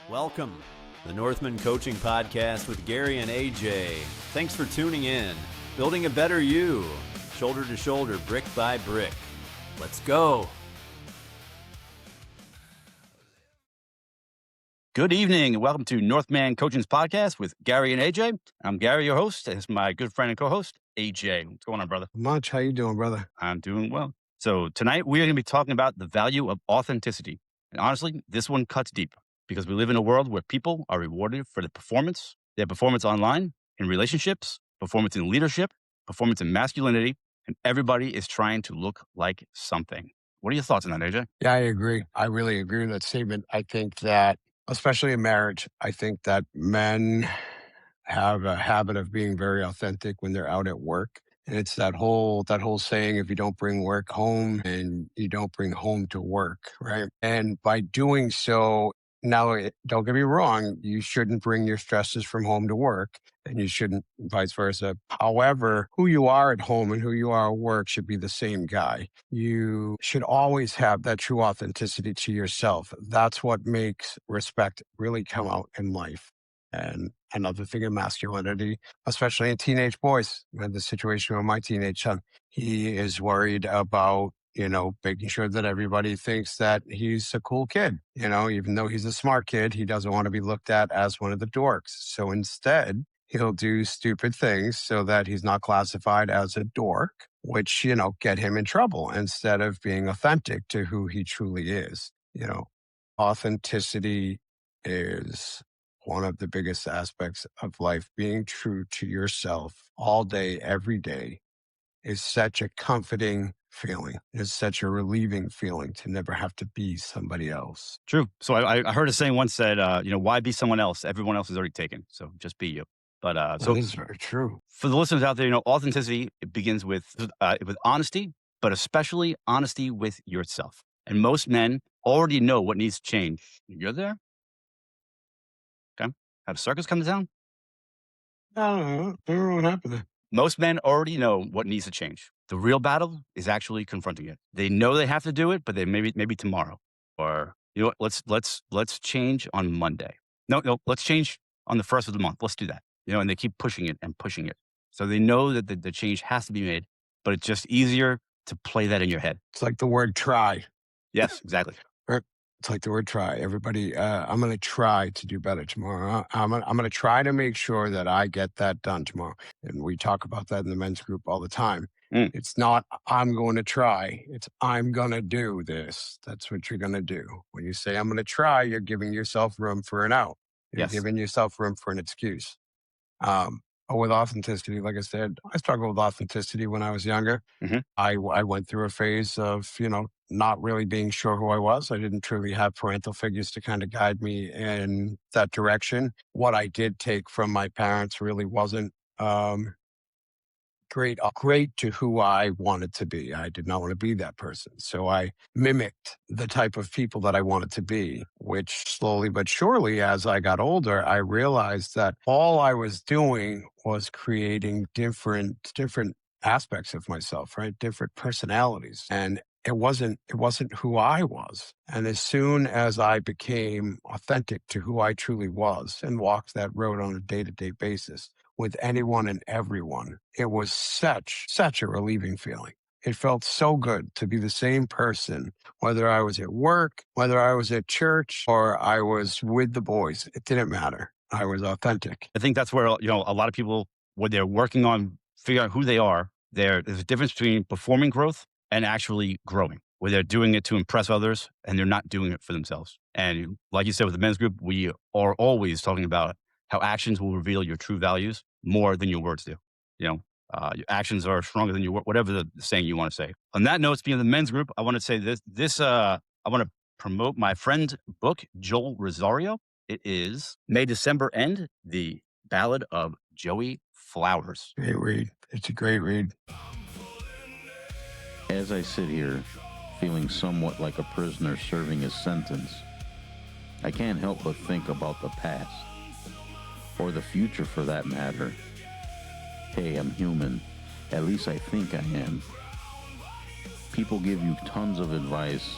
Welcome, the Northman Coaching Podcast with Gary and AJ. Thanks for tuning in. Building a better you, shoulder to shoulder, brick by brick. Let's go. Good evening, and welcome to Northman Coaching's Podcast with Gary and AJ. I'm Gary, your host, and it's my good friend and co-host, AJ. What's going on, brother? Much. How you doing, brother? I'm doing well. So tonight we're going to be talking about the value of authenticity. And honestly, this one cuts deep because we live in a world where people are rewarded for their performance online, in relationships, performance in leadership, performance in masculinity, and everybody is trying to look like something. What are your thoughts on that, AJ? Yeah, I agree. I really agree with that statement. I think that, especially in marriage, I think that men have a habit of being very authentic when they're out at work. And it's that whole saying, if you don't bring work home and you don't bring home to work, right? And by doing so, now, don't get me wrong, you shouldn't bring your stresses from home to work, and you shouldn't vice versa. However, who you are at home and who you are at work should be the same guy. You should always have that true authenticity to yourself. That's what makes respect really come out in life. And another thing in masculinity, especially in teenage boys, I had the situation with my teenage son. He is worried about making sure that everybody thinks that he's a cool kid. Even though he's a smart kid, he doesn't want to be looked at as one of the dorks. So instead, he'll do stupid things so that he's not classified as a dork, which, get him in trouble instead of being authentic to who he truly is. Authenticity is one of the biggest aspects of life. Being true to yourself all day, every day is such a comforting feeling. It's such a relieving feeling to never have to be somebody else. True. So I heard a saying once said, why be someone else? Everyone else is already taken. So just be you. But that is very true. For the listeners out there, authenticity, it begins with honesty, but especially honesty with yourself. And most men already know what needs to change. You're there? Okay. Have a circus come to town? I don't know what happened there. Most men already know what needs to change. The real battle is actually confronting it. They know they have to do it, but they maybe tomorrow, or let's change on Monday. No, let's change on the first of the month. Let's do that. And they keep pushing it and pushing it. So they know that the change has to be made, but it's just easier to play that in your head. It's like the word try. Yes, exactly. It's like the word try. Everybody, I'm going to try to do better tomorrow. I'm going to try to make sure that I get that done tomorrow. And we talk about that in the men's group all the time. It's not, I'm going to try. It's, I'm going to do this. That's what you're going to do. When you say, I'm going to try, you're giving yourself room for an out. You're giving yourself room for an excuse. With authenticity, like I said, I struggled with authenticity when I was younger. Mm-hmm. I went through a phase of, not really being sure who I was. I didn't truly have parental figures to kind of guide me in that direction. What I did take from my parents really wasn't great to who I wanted to be. I did not want to be that person. So I mimicked the type of people that I wanted to be, which slowly but surely, as I got older, I realized that all I was doing was creating different aspects of myself, right? Different personalities. And it wasn't who I was. And as soon as I became authentic to who I truly was and walked that road on a day-to-day basis with anyone and everyone, it was such a relieving feeling. It felt so good to be the same person, whether I was at work, whether I was at church, or I was with the boys. It didn't matter. I was authentic. I think that's where, a lot of people, when they're working on figuring out who they are, there's a difference between performing growth and actually growing, where they're doing it to impress others and they're not doing it for themselves. And like you said, with the men's group, we are always talking about how actions will reveal your true values more than your words do. Your actions are stronger than your word, whatever the saying you want to say. On that note, speaking of the men's group, I want to say this. I want to promote my friend's book, Joel Rosario. It is May December End, The Ballad of Joey Flowers. Great read. It's a great read. As I sit here, feeling somewhat like a prisoner serving his sentence, I can't help but think about the past, or the future for that matter. Hey, I'm human. At least I think I am. People give you tons of advice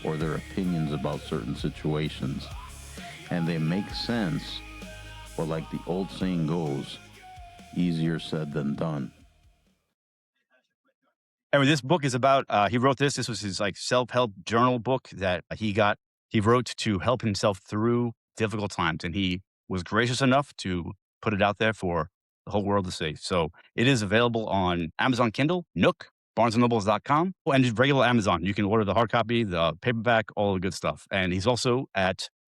or their opinions about certain situations, and they make sense, but like the old saying goes, easier said than done. And this book is about, he wrote this. This was his like self-help journal book that he wrote to help himself through difficult times. And he was gracious enough to put it out there for the whole world to see. So it is available on Amazon Kindle, Nook, BarnesandNobles.com, and just regular Amazon. You can order the hard copy, the paperback, all the good stuff. And he's also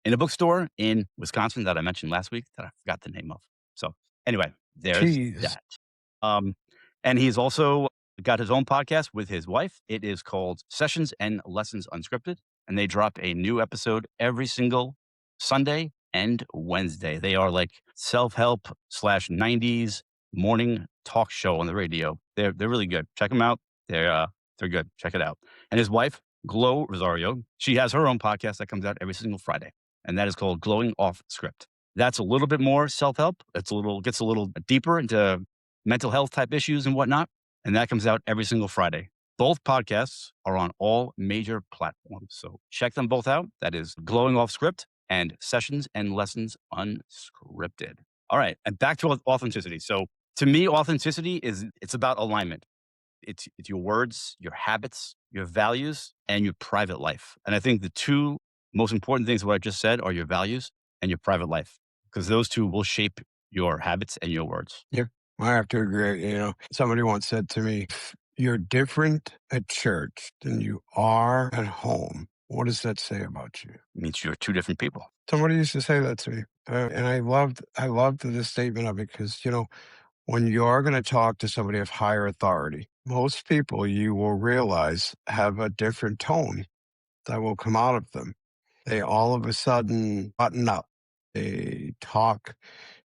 in a bookstore in Wisconsin that I mentioned last week that I forgot the name of. So anyway, there's Jeez. that. And he's also got his own podcast with his wife. It is called Sessions and Lessons Unscripted, and they drop a new episode every single Sunday and Wednesday. They are like self-help / 90s morning talk show on the radio. They're really good. Check them out. They're good. Check it out. And his wife, Glow Rosario, she has her own podcast that comes out every single Friday, and that is called Glowing Off Script. That's a little bit more self-help. Gets a little deeper into mental health type issues and whatnot. And that comes out every single Friday. Both podcasts are on all major platforms. So check them both out. That is Glowing Off Script and Sessions and Lessons Unscripted. All right. And back to authenticity. So to me, authenticity it's about alignment. It's your words, your habits, your values, and your private life. And I think the two most important things of what I just said are your values and your private life, because those two will shape your habits and your words. Yeah, I have to agree. Somebody once said to me, "You're different at church than you are at home." What does that say about you? It means you're two different people. Somebody used to say that to me, and I loved the statement of it because when you're going to talk to somebody of higher authority, most people you will realize have a different tone that will come out of them. They all of a sudden button up. They talk,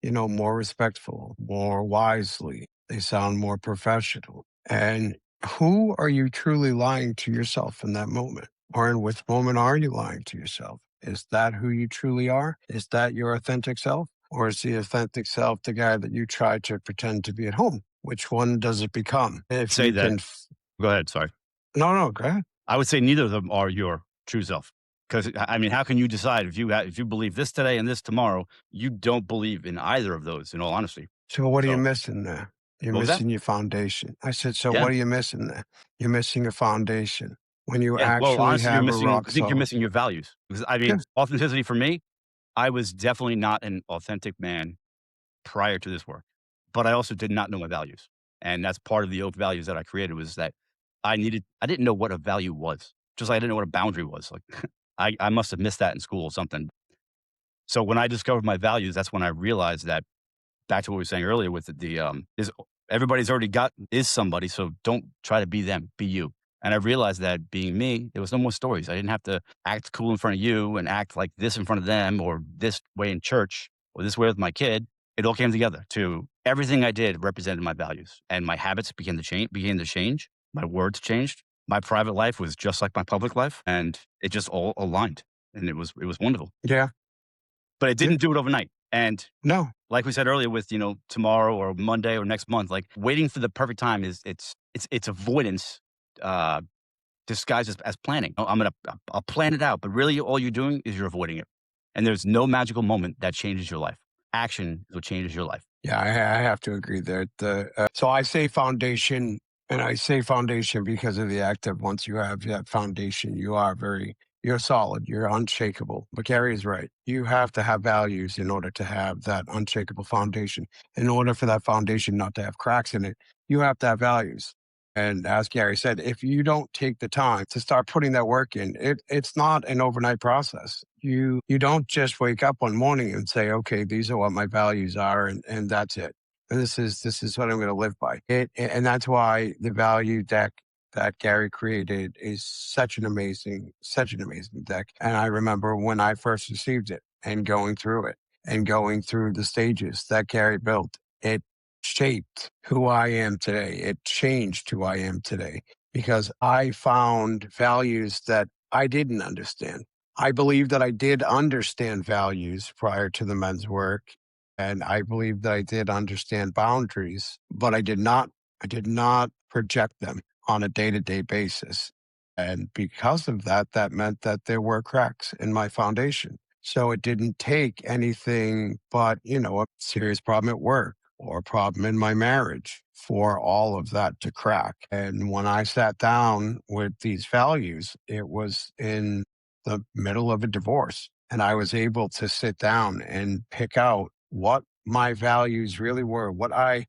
more respectful, more wisely. They sound more professional. And who are you truly lying to yourself in that moment? Or in which moment are you lying to yourself? Is that who you truly are? Is that your authentic self? Or is the authentic self the guy that you try to pretend to be at home? Which one does it become? If Say you that. can Go ahead. Sorry. No, go ahead. I would say neither of them are your true self. Because, I mean, how can you decide if you believe this today and this tomorrow? You don't believe in either of those, in all honesty. So what are you missing there? You're What was that? missing your foundation. I said, so Yeah. what are you missing there? You're missing a foundation. When you Yeah, well, actually honestly, have a I rock think you're solid. missing your values. Because, I mean, Yeah. authenticity for me, I was definitely not an authentic man prior to this work. But I also did not know my values. And that's part of the oak values that I created was that I didn't know what a value was. Just like I didn't know what a boundary was. Like I must have missed that in school or something. So when I discovered my values, that's when I realized that, back to what we were saying earlier with everybody's already is somebody. So don't try to be them, be you. And I realized that being me, there was no more stories. I didn't have to act cool in front of you and act like this in front of them or this way in church or this way with my kid. It all came together to everything I did represented my values, and my habits began to change. My words changed. My private life was just like my public life, and it just all aligned, and it was wonderful. Yeah. But it didn't do it overnight. And No. like we said earlier with, tomorrow or Monday or next month, like waiting for the perfect time it's avoidance, disguised as planning. I'll plan it out, but really all you're doing is you're avoiding it. And there's no magical moment that changes your life. Action is what changes your life. Yeah, I have to agree there. So I say foundation, and I say foundation because of the act that once you have that foundation, you're solid, you're unshakable. But Gary is right. You have to have values in order to have that unshakable foundation. In order for that foundation not to have cracks in it, you have to have values. And as Gary said, if you don't take the time to start putting that work in, it's not an overnight process. You don't just wake up one morning and say, okay, these are what my values are, and that's it. And this is what I'm going to live by. And that's why the value deck that Gary created is such an amazing deck. And I remember when I first received it and going through it and going through the stages that Gary built, it shaped who I am today. It changed who I am today because I found values that I didn't understand. I believe that I did understand values prior to the men's work, and I believe that I did understand boundaries, but I did not project them on a day-to-day basis. And because of that, that meant that there were cracks in my foundation. So it didn't take anything but, a serious problem at work or a problem in my marriage for all of that to crack. And when I sat down with these values, it was in the middle of a divorce. And I was able to sit down and pick out what my values really were, what I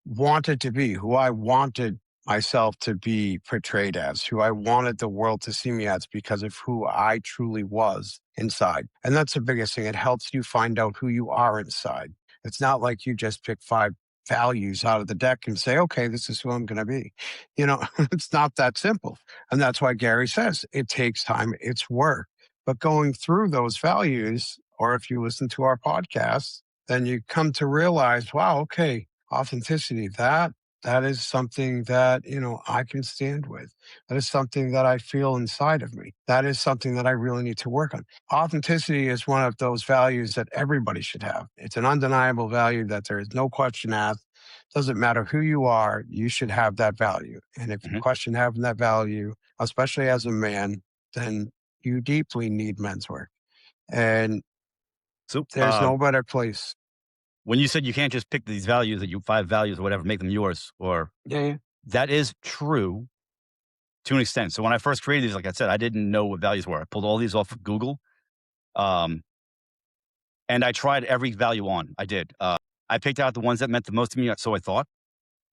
wanted to be, who I wanted myself to be portrayed as, who I wanted the world to see me as because of who I truly was inside. And that's the biggest thing. It helps you find out who you are inside. It's not like you just pick 5 values out of the deck and say, okay, this is who I'm going to be. It's not that simple. And that's why Gary says it takes time, it's work. But going through those values, or if you listen to our podcast, then you come to realize, wow, okay, authenticity, that is something that, I can stand with. That is something that I feel inside of me. That is something that I really need to work on. Authenticity is one of those values that everybody should have. It's an undeniable value that there is no question asked. Doesn't matter who you are, you should have that value. And if you question having that value, especially as a man, then you deeply need men's work. And So there's no better place. when you said you can't just pick these values, that you 5 values or whatever, make them yours, or Yeah. that is true to an extent. So when I first created these, like I said, I didn't know what values were. I pulled all these off of Google, and I tried every value on. I did. I picked out the ones that meant the most to me, so I thought,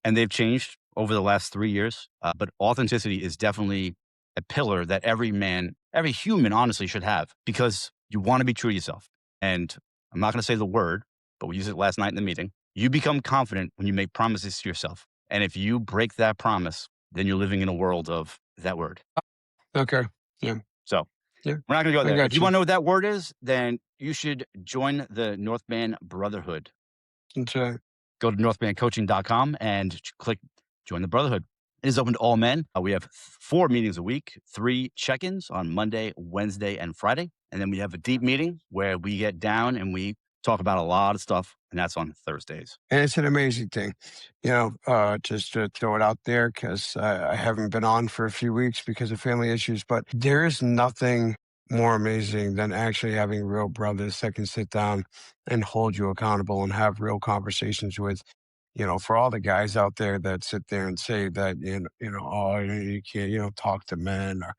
and they've changed over the last 3 years. But authenticity is definitely a pillar that every man, every human, honestly, should have, because you want to be true to yourself. And I'm not going to say the word, but we used it last night in the meeting. You become confident when you make promises to yourself. And if you break that promise, then you're living in a world of that word. Okay. Yeah. So Yeah. we're not going to go I there. got If you you. want to know what that word is, then you should join the Northman Brotherhood. Okay. Go to northmancoaching.com and click join the Brotherhood. It is open to all men. We have 4 meetings a week, 3 check-ins on Monday, Wednesday, and Friday. And then we have a deep meeting where we get down and we talk about a lot of stuff, and that's on Thursdays. And it's an amazing thing, just to throw it out there because I haven't been on for a few weeks because of family issues, but there is nothing more amazing than actually having real brothers that can sit down and hold you accountable and have real conversations with. For all the guys out there that sit there and say that, oh, you can't, talk to men or,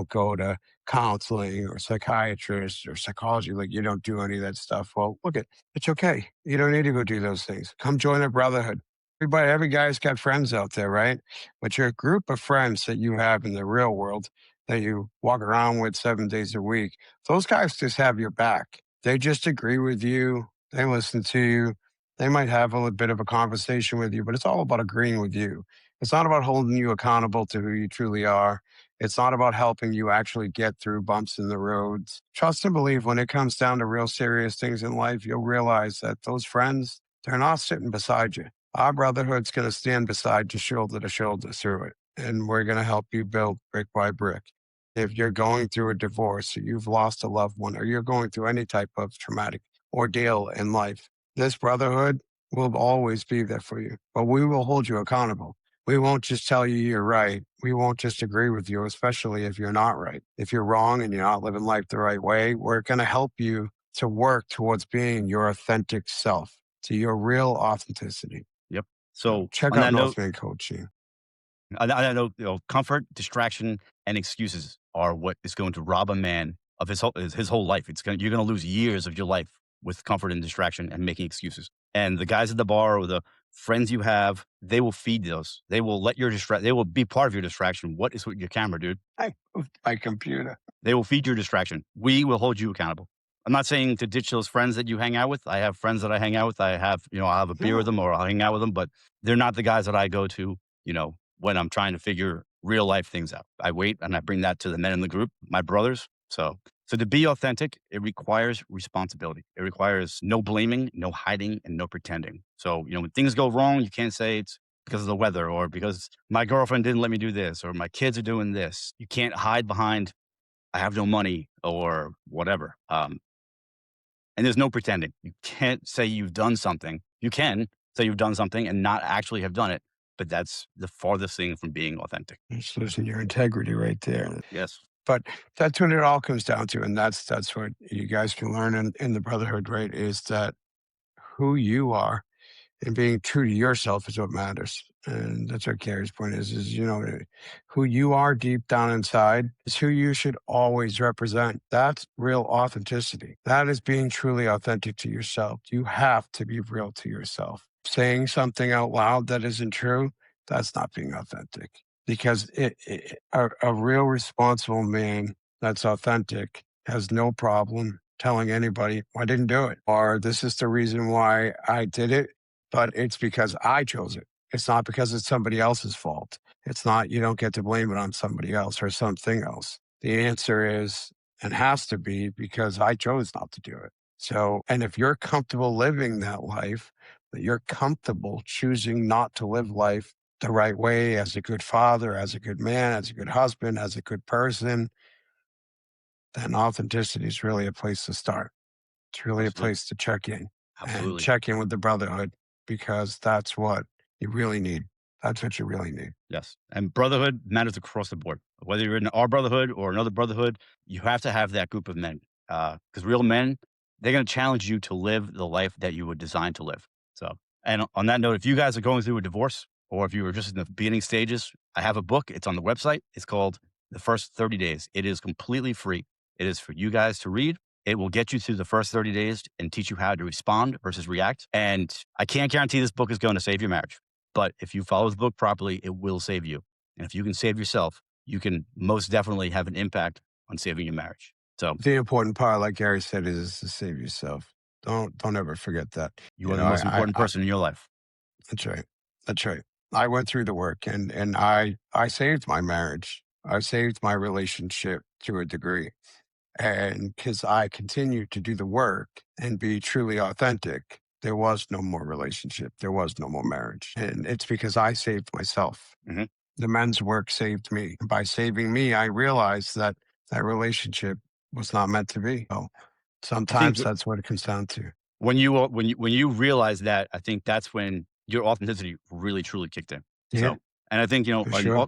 go to counseling or psychiatrists or psychology, like you don't do any of that stuff. Well, look, it's okay. You don't need to go do those things. Come join a brotherhood. Every guy's got friends out there, right? But your group of friends that you have in the real world that you walk around with 7 days a week, those guys just have your back. They just agree with you. They listen to you. They might have a little bit of a conversation with you, but it's all about agreeing with you. It's not about holding you accountable to who you truly are. It's not about helping you actually get through bumps in the roads. Trust and believe when it comes down to real serious things in life, you'll realize that those friends, they're not sitting beside you. Our brotherhood's going to stand beside you shoulder to shoulder through it. And we're going to help you build brick by brick. If you're going through a divorce or you've lost a loved one or you're going through any type of traumatic ordeal in life, this brotherhood will always be there for you, but we will hold you accountable. We won't just tell you you're right. We won't just agree with you, especially if you're not right. If you're wrong and you're not living life the right way, we're going to help you to work towards being your authentic self, to your real authenticity. Yep. So Check on out that note, Northman Coaching. Comfort, distraction, and excuses are what is going to rob a man of his whole life. You're going to lose years of your life with comfort and distraction and making excuses. And the guys at the bar or the friends you have, they will feed those. They will let they will be part of your distraction. What is with your camera, dude? I moved my computer. They will feed your distraction. We will hold you accountable. I'm not saying to ditch those friends that you hang out with. I have friends that I hang out with. I'll have a beer with them or I'll hang out with them, but they're not the guys that I go to, when I'm trying to figure real life things out. I wait and I bring that to the men in the group, my brothers. So to be authentic, it requires responsibility. It requires no blaming, no hiding, and no pretending. So, when things go wrong, you can't say it's because of the weather or because my girlfriend didn't let me do this or my kids are doing this. You can't hide behind, I have no money or whatever. And there's no pretending. You can't say you've done something. You can say you've done something and not actually have done it. but that's the farthest thing from being authentic. It's losing your integrity right there. Yes. But that's what it all comes down to. And that's what you guys can learn in the brotherhood, right? Is that who you are and being true to yourself is what matters. And that's what Gary's point is, who you are deep down inside is who you should always represent. That's real authenticity. That is being truly authentic to yourself. You have to be real to yourself. Saying something out loud that isn't true, that's not being authentic. Because a real responsible man that's authentic has no problem telling anybody, I didn't do it, or this is the reason why I did it, but it's because I chose it. It's not because it's somebody else's fault. It's not, you don't get to blame it on somebody else or something else. The answer is, and has to be, because I chose not to do it. So, and if you're comfortable living that life, that you're comfortable choosing not to live life the right way as a good father, as a good man, as a good husband, as a good person, then authenticity is really a place to start. It's really a Absolutely. place to check in and Absolutely. check in with the brotherhood, because that's what you really need. That's what you really need. Yes. And brotherhood matters across the board. Whether you're in our brotherhood or another brotherhood, you have to have that group of men. Because real men, they're going to challenge you to live the life that you were designed to live. So, and on that note, if you guys are going through a divorce or if you were just in the beginning stages, I have a book. It's on the website. It's called The First 30 Days. It is completely free. It is for you guys to read. It will get you through the first 30 days and teach you how to respond versus react. And I can't guarantee this book is going to save your marriage. But if you follow the book properly, it will save you. And if you can save yourself, you can most definitely have an impact on saving your marriage. So The important part, like Gary said, is to save yourself. Don't ever forget that. you are the most important I person in your life. that's right. That's right. I went through the work and I saved my marriage. I saved my relationship to a degree. And because I continued to do the work and be truly authentic, there was no more relationship. There was no more marriage. And it's because I saved myself. Mhm. The men's work saved me. And by saving me, I realized that that relationship was not meant to be. So I think sometimes that's what it comes down to. when you realize that, I think that's when your authenticity really truly kicked in. Yeah, So, and I think for sure.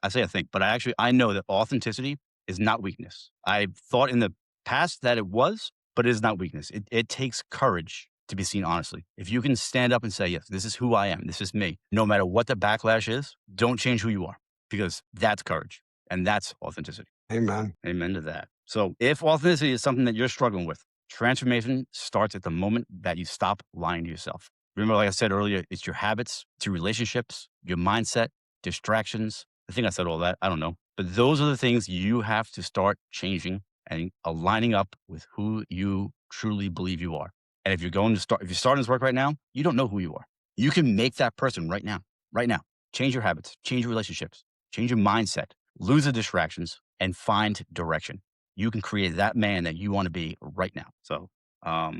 I say I think, but I know that authenticity is not weakness. I thought in the past that it was, but it is not weakness. It takes courage to be seen honestly. If you can stand up and say, yes, this is who I am, this is me, no matter what the backlash is, don't change who you are, because that's courage and that's authenticity. Amen. Amen to that. So if authenticity is something that you're struggling with, transformation starts at the moment that you stop lying to yourself. Remember, like I said earlier, it's your habits, it's your relationships, your mindset, distractions. I think I said all that. I don't know. But those are the things you have to start changing and aligning up with who you truly believe you are. And if you're starting this work right now, you don't know who you are. You can make that person right now. Right now. Change your habits, change your relationships, change your mindset, lose the distractions, and find direction. You can create that man that you want to be right now. So, I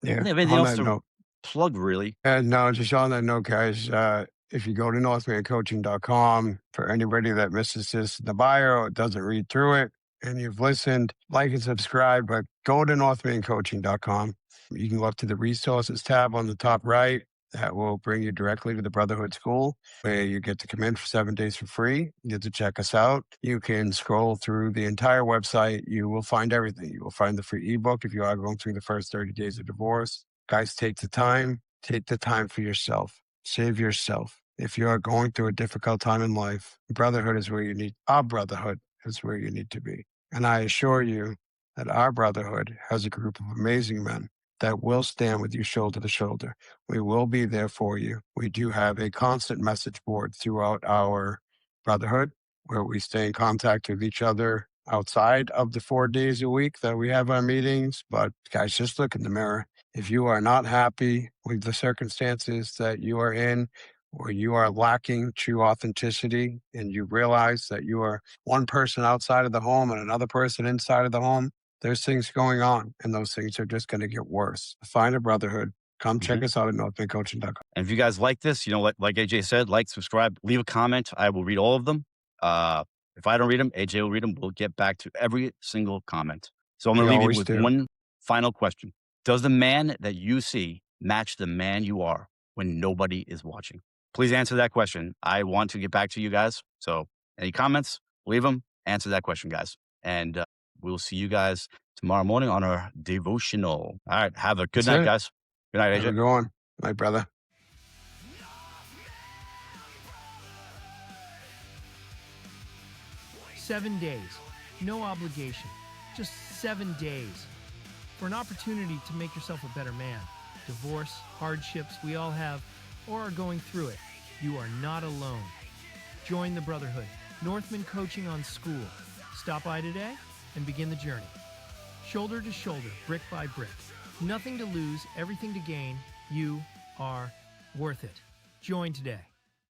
Yeah. don't have anything On else that to note, plug, really. and no, just on that note, guys, if you go to northmancoaching.com, for anybody that misses this in the bio, it doesn't read through it, and you've listened, like and subscribe, but go to northmancoaching.com. You can go up to the resources tab on the top right. That will bring you directly to the Brotherhood School, where you get to come in for 7 days for free. You get to check us out. You can scroll through the entire website. You will find everything. You will find the free ebook if you are going through the first 30 days of divorce. Guys, take the time. Take the time for yourself. Save yourself. If you are going through a difficult time in life, brotherhood is where you need, our brotherhood is where you need to be. And I assure you that our brotherhood has a group of amazing men that will stand with you shoulder to shoulder. We will be there for you. We do have a constant message board throughout our brotherhood where we stay in contact with each other outside of the 4 days a week that we have our meetings. But guys, just look in the mirror. If you are not happy with the circumstances that you are in, or you are lacking true authenticity, and you realize that you are one person outside of the home and another person inside of the home, there's things going on, and those things are just going to get worse. Find a brotherhood. Come check us out at northmancoaching.com. And if you guys like this, like AJ said, like, subscribe, leave a comment. I will read all of them. If I don't read them, AJ will read them. We'll get back to every single comment. So I'm going We to leave you always with do. one final question. Does the man that you see match the man you are? when nobody is watching? Please answer that question. I want to get back to you guys. So any comments, leave them, answer that question, guys. And we'll see you guys tomorrow morning on our devotional. All right. Have a good That's night, it. guys. Good night, Have a AJ. good one. My brother. 7 days, no obligation, just 7 days for an opportunity to make yourself a better man. Divorce, hardships, we all have, or are going through it. You are not alone. Join the Brotherhood. Northman Coaching on School. Stop by today and begin the journey. Shoulder to shoulder, brick by brick. Nothing to lose, everything to gain. You are worth it. Join today.